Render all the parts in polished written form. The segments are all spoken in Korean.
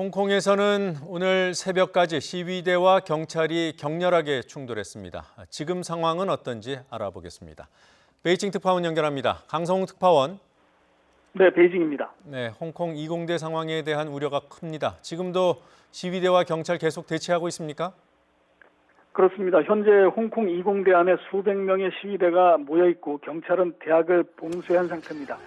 홍콩에서는 오늘 새벽까지 시위대와 경찰이 격렬하게 충돌했습니다. 지금 상황은 어떤지 알아보겠습니다. 베이징 특파원 연결합니다. 강성웅 특파원. 네, 베이징입니다. 네, 홍콩 이공대 상황에 대한 우려가 큽니다. 지금도 시위대와 경찰 계속 대치하고 있습니까? 그렇습니다. 현재 홍콩 이공대 안에 수백 명의 시위대가 모여 있고 경찰은 대학을 봉쇄한 상태입니다.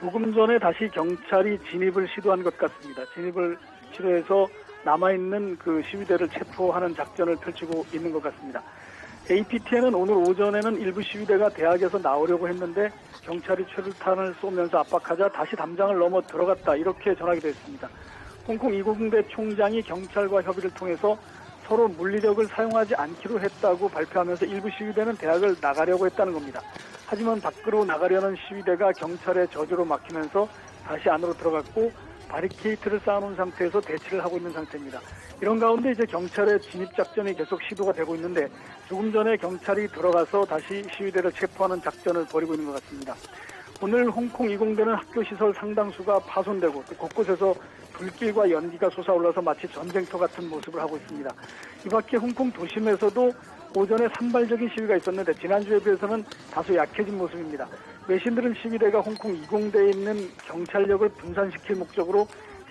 조금 전에 다시 경찰이 진입을 시도한 것 같습니다. 진입을 시도해서 남아있는 그 시위대를 체포하는 작전을 펼치고 있는 것 같습니다. APTN은 오늘 오전에는 일부 시위대가 대학에서 나오려고 했는데 경찰이 최루탄을 쏘면서 압박하자 다시 담장을 넘어 들어갔다, 이렇게 전하게 됐습니다. 홍콩 이공대 총장이 경찰과 협의를 통해서 서로 물리력을 사용하지 않기로 했다고 발표하면서 일부 시위대는 대학을 나가려고 했다는 겁니다. 하지만 밖으로 나가려는 시위대가 경찰의 저주로 막히면서 다시 안으로 들어갔고 바리케이트를 쌓아놓은 상태에서 대치를 하고 있는 상태입니다. 이런 가운데 이제 경찰의 진입작전이 계속 시도가 되고 있는데 조금 전에 경찰이 들어가서 다시 시위대를 체포하는 작전을 벌이고 있는 것 같습니다. 오늘 홍콩 이공대는 학교 시설 상당수가 파손되고 또 곳곳에서 불길과 연기가 솟아올라서 마치 전쟁터 같은 모습을 하고 있습니다. 이 밖에 홍콩 도심에서도 오전에 산발적인 시위가 있었는데 지난주에 비해서는 다소 약해진 모습입니다. 외신들은 시위대가 홍콩 이공대에 있는 경찰력을 분산시킬 목적으로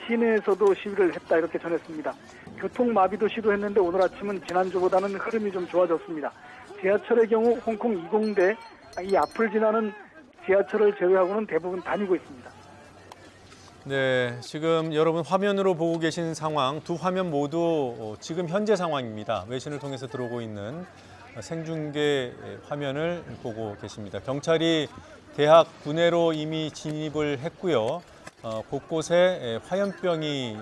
시내에서도 시위를 했다, 이렇게 전했습니다. 교통마비도 시도했는데 오늘 아침은 지난주보다는 흐름이 좀 좋아졌습니다. 지하철의 경우 홍콩 이공대 이 앞을 지나는 지하철을 제외하고는 대부분 다니고 있습니다. 네, 지금 여러분 화면으로 보고 계신 상황, 두 화면 모두 지금 현재 상황입니다. 외신을 통해서 들어오고 있는 생중계 화면을 보고 계십니다. 경찰이 대학 구내로 이미 진입을 했고요. 곳곳에 화염병이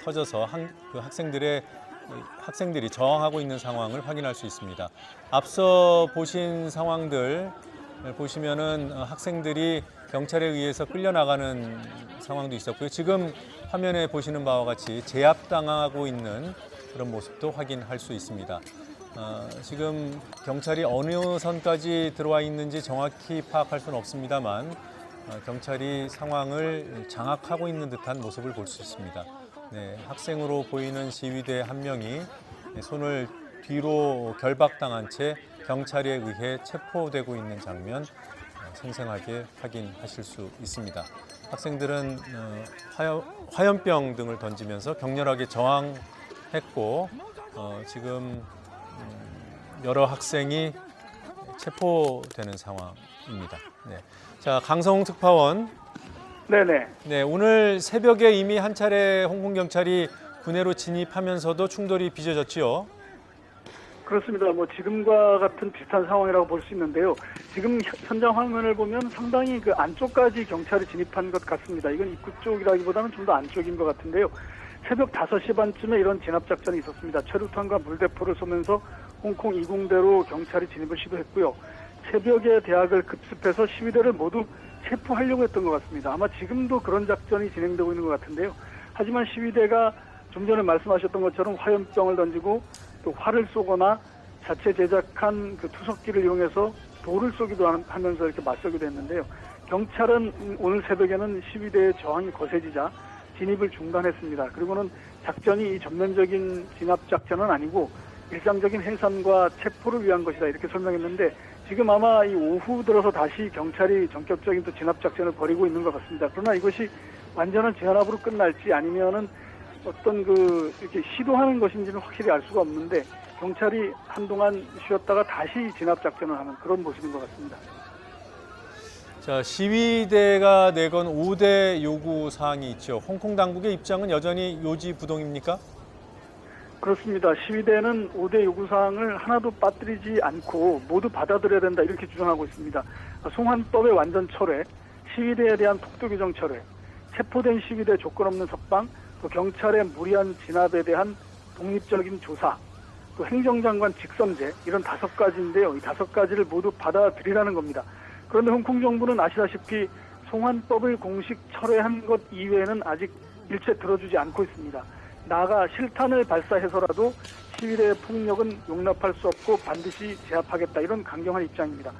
터져서 학생들이 저항하고 있는 상황을 확인할 수 있습니다. 앞서 보신 상황들 보시면은 학생들이 경찰에 의해서 끌려나가는 상황도 있었고요. 지금 화면에 보시는 바와 같이 제압당하고 있는 그런 모습도 확인할 수 있습니다. 지금 경찰이 어느 선까지 들어와 있는지 정확히 파악할 수는 없습니다만 경찰이 상황을 장악하고 있는 듯한 모습을 볼 수 있습니다. 네, 학생으로 보이는 시위대 한 명이 손을 뒤로 결박당한 채 경찰에 의해 체포되고 있는 장면 생생하게 확인하실 수 있습니다. 학생들은 화염병 등을 던지면서 격렬하게 저항했고 지금 여러 학생이 체포되는 상황입니다. 네. 자, 강성웅 특파원. 네네. 네, 오늘 새벽에 이미 한 차례 홍콩 경찰이 구내로 진입하면서도 충돌이 빚어졌지요. 그렇습니다. 지금과 같은 비슷한 상황이라고 볼 수 있는데요. 지금 현장 화면을 보면 상당히 그 안쪽까지 경찰이 진입한 것 같습니다. 이건 입구 쪽이라기보다는 좀 더 안쪽인 것 같은데요. 새벽 5시 반쯤에 이런 진압작전이 있었습니다. 최루탄과 물대포를 쏘면서 홍콩 이공대로 경찰이 진입을 시도했고요. 새벽에 대학을 급습해서 시위대를 모두 체포하려고 했던 것 같습니다. 아마 지금도 그런 작전이 진행되고 있는 것 같은데요. 하지만 시위대가 좀 전에 말씀하셨던 것처럼 화염병을 던지고 또 활을 쏘거나 자체 제작한 그 투석기를 이용해서 돌을 쏘기도 하면서 이렇게 맞서기도 했는데요. 경찰은 오늘 새벽에는 시위대의 저항이 거세지자 진입을 중단했습니다. 그리고는 작전이 전면적인 진압 작전은 아니고 일상적인 해산과 체포를 위한 것이다, 이렇게 설명했는데 지금 아마 이 오후 들어서 다시 경찰이 전격적인 또 진압 작전을 벌이고 있는 것 같습니다. 그러나 이것이 완전한 진압으로 끝날지 아니면은 어떤 이렇게 시도하는 것인지는 확실히 알 수가 없는데 경찰이 한동안 쉬었다가 다시 진압 작전을 하는 그런 모습인 것 같습니다. 자, 시위대가 내건 5대 요구 사항이 있죠. 홍콩 당국의 입장은 여전히 요지부동입니까? 그렇습니다. 시위대는 5대 요구 사항을 하나도 빠뜨리지 않고 모두 받아들여야 된다, 이렇게 주장하고 있습니다. 송환법의 완전 철회, 시위대에 대한 폭도 규정 철회, 체포된 시위대 조건 없는 석방, 또 경찰의 무리한 진압에 대한 독립적인 조사, 또 행정장관 직선제, 이런 5가지인데요. 이 5가지를 모두 받아들이라는 겁니다. 그런데 홍콩 정부는 아시다시피 송환법을 공식 철회한 것 이외에는 아직 일체 들어주지 않고 있습니다. 나아가 실탄을 발사해서라도 시위대의 폭력은 용납할 수 없고 반드시 제압하겠다, 이런 강경한 입장입니다.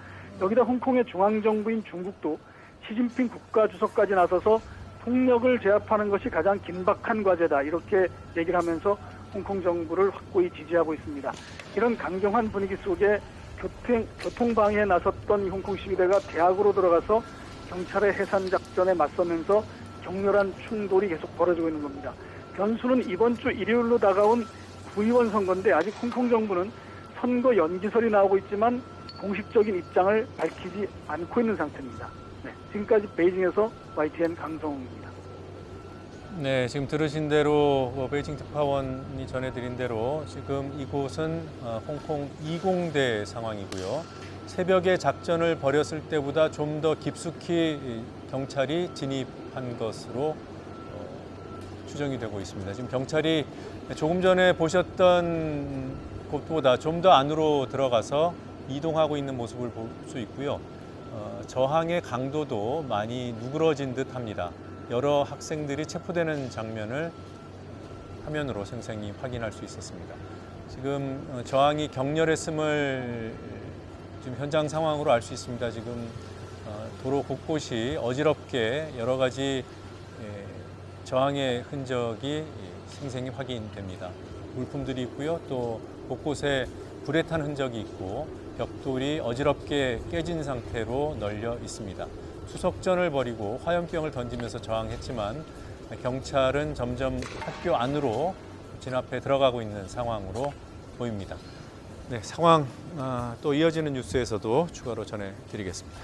여기다 홍콩의 중앙정부인 중국도 시진핑 국가주석까지 나서서 폭력을 제압하는 것이 가장 긴박한 과제다. 이렇게 얘기를 하면서 홍콩 정부를 확고히 지지하고 있습니다. 이런 강경한 분위기 속에 교통방해에 나섰던 이 홍콩 시위대가 대학으로 들어가서 경찰의 해산 작전에 맞서면서 격렬한 충돌이 계속 벌어지고 있는 겁니다. 변수는 이번 주 일요일로 다가온 구의원 선거인데 아직 홍콩 정부는 선거 연기설이 나오고 있지만 공식적인 입장을 밝히지 않고 있는 상태입니다. 네, 지금까지 베이징에서 YTN 강성웅입니다. 네, 지금 들으신 대로 베이징 특파원이 전해드린 대로 지금 이곳은 홍콩 이공대 상황이고요. 새벽에 작전을 벌였을 때보다 좀 더 깊숙이 경찰이 진입한 것으로 추정이 되고 있습니다. 지금 경찰이 조금 전에 보셨던 곳보다 좀 더 안으로 들어가서 이동하고 있는 모습을 볼 수 있고요. 저항의 강도도 많이 누그러진 듯 합니다. 여러 학생들이 체포되는 장면을 화면으로 생생히 확인할 수 있었습니다. 지금 저항이 격렬했음을 지금 현장 상황으로 알 수 있습니다. 지금 도로 곳곳이 어지럽게 여러 가지 저항의 흔적이 생생히 확인됩니다. 물품들이 있고요. 또 곳곳에 불에 탄 흔적이 있고 벽돌이 어지럽게 깨진 상태로 널려 있습니다. 수석전을 벌이고 화염병을 던지면서 저항했지만 경찰은 점점 학교 안으로 진압해 들어가고 있는 상황으로 보입니다. 네, 상황 또 이어지는 뉴스에서도 추가로 전해드리겠습니다.